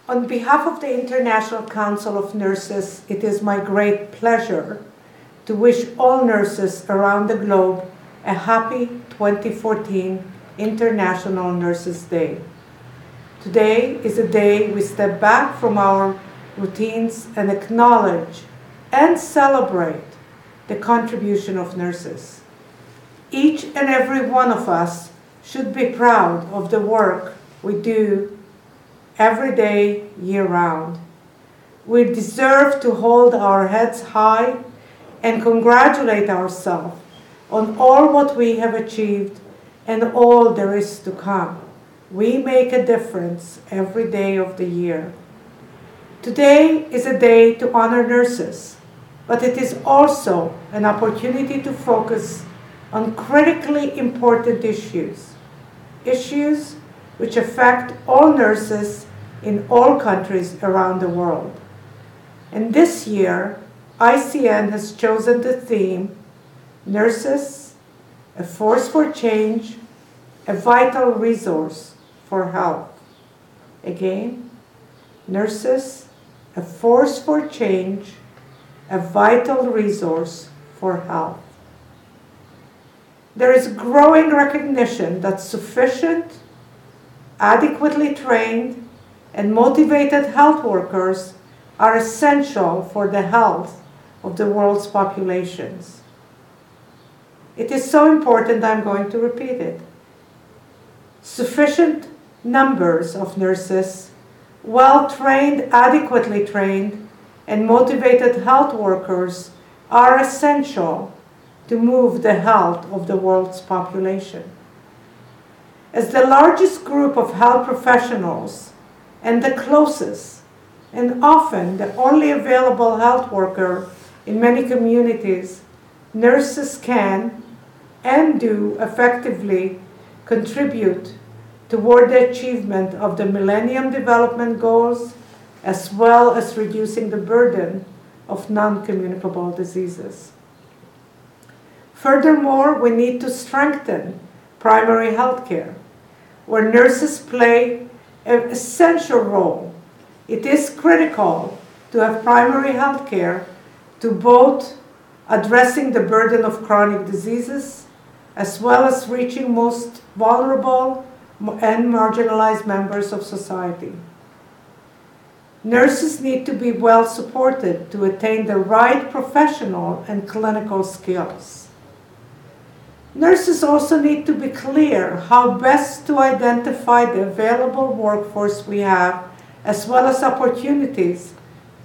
On behalf of the International Council of Nurses, it is my great pleasure to wish all nurses around the globe a happy 2014 International Nurses Day. Today is a day we step back from our routines and acknowledge and celebrate the contribution of nurses. Each and every one of us should be proud of the work we do every day, year-round. We deserve to hold our heads high and congratulate ourselves on all what we have achieved and all there is to come. We make a difference every day of the year. Today is a day to honor nurses, but it is also an opportunity to focus on critically important issues which affect all nurses in all countries around the world. And this year, ICN has chosen the theme, Nurses, a Force for Change, a Vital Resource for Health. Again, Nurses, a Force for Change, a Vital Resource for Health. There is growing recognition that sufficient, adequately trained, and motivated health workers are essential for the health of the world's populations. It is so important I'm going to repeat it. Sufficient numbers of nurses, well-trained, adequately trained, and motivated health workers are essential to move the health of the world's population. As the largest group of health professionals and the closest and often the only available health worker in many communities, nurses can and do effectively contribute toward the achievement of the Millennium Development Goals, as well as reducing the burden of non-communicable diseases. Furthermore, we need to strengthen primary health care, where nurses play an essential role. It is critical to have primary health care to both addressing the burden of chronic diseases, as well as reaching most vulnerable and marginalized members of society. Nurses need to be well supported to attain the right professional and clinical skills. Nurses also need to be clear how best to identify the available workforce we have, as well as opportunities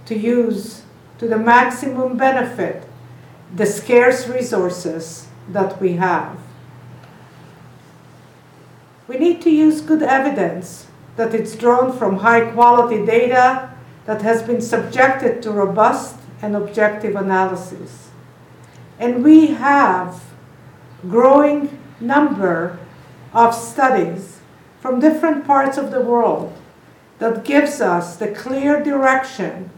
to use to the maximum benefit the scarce resources that we have. We need to use good evidence that it's drawn from high-quality data that has been subjected to robust and objective analysis. And we have growing number of studies from different parts of the world that gives us the clear direction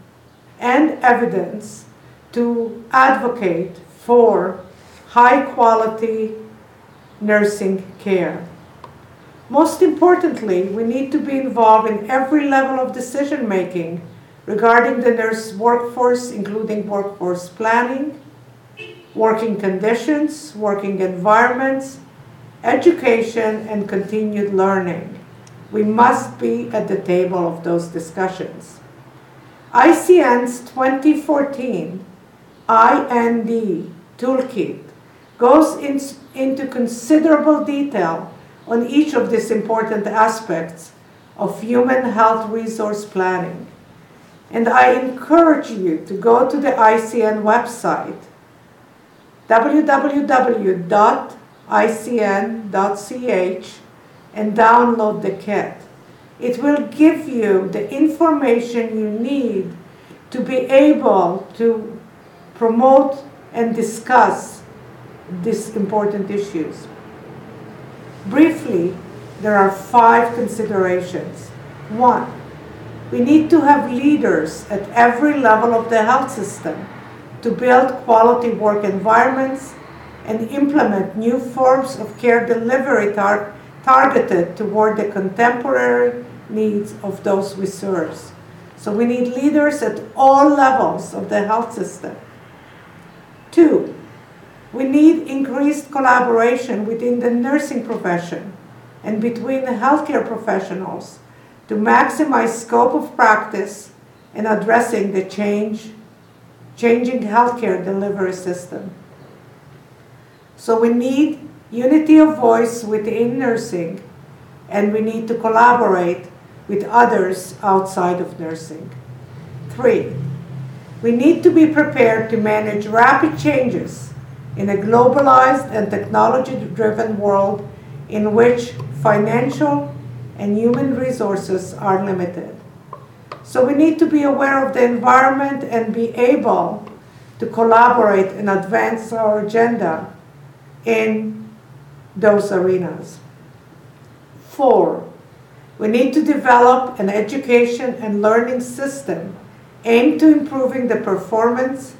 and evidence to advocate for high-quality nursing care. Most importantly, we need to be involved in every level of decision-making regarding the nurse workforce, including workforce planning, working conditions, working environments, education, and continued learning. We must be at the table of those discussions. ICN's 2014 IND toolkit goes into considerable detail on each of these important aspects of human health resource planning. And I encourage you to go to the ICN website, www.icn.ch, and download the kit. It will give you the information you need to be able to promote and discuss these important issues. Briefly, there are 5 considerations. 1, we need to have leaders at every level of the health system to build quality work environments and implement new forms of care delivery targeted toward the contemporary needs of those we serve. So we need leaders at all levels of the health system. 2, we need increased collaboration within the nursing profession and between the healthcare professionals to maximize scope of practice in addressing the changing healthcare delivery system. So we need unity of voice within nursing, and we need to collaborate with others outside of nursing. 3, we need to be prepared to manage rapid changes in a globalized and technology-driven world in which financial and human resources are limited. So we need to be aware of the environment and be able to collaborate and advance our agenda in those arenas. 4, we need to develop an education and learning system aimed to improving the performance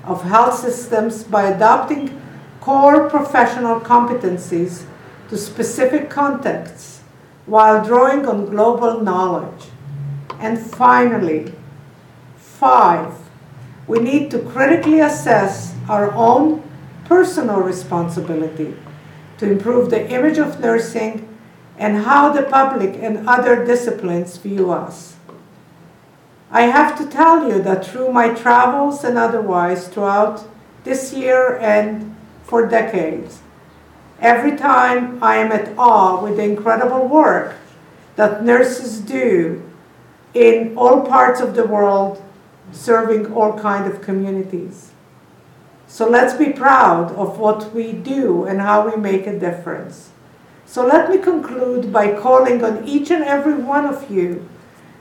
of health systems by adopting core professional competencies to specific contexts while drawing on global knowledge. And finally, 5, we need to critically assess our own personal responsibility to improve the image of nursing and how the public and other disciplines view us. I have to tell you that through my travels and otherwise throughout this year and for decades, every time I am at awe with the incredible work that nurses do in all parts of the world, serving all kinds of communities. So let's be proud of what we do and how we make a difference. So let me conclude by calling on each and every one of you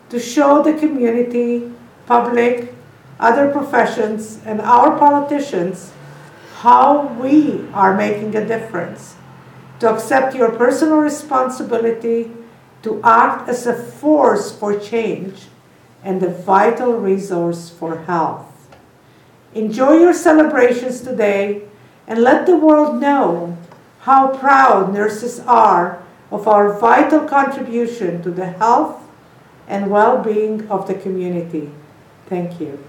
to show the community, public, other professions, and our politicians how we are making a difference, to accept your personal responsibility to act as a force for change and a vital resource for health. Enjoy your celebrations today and let the world know how proud nurses are of our vital contribution to the health and well-being of the community. Thank you.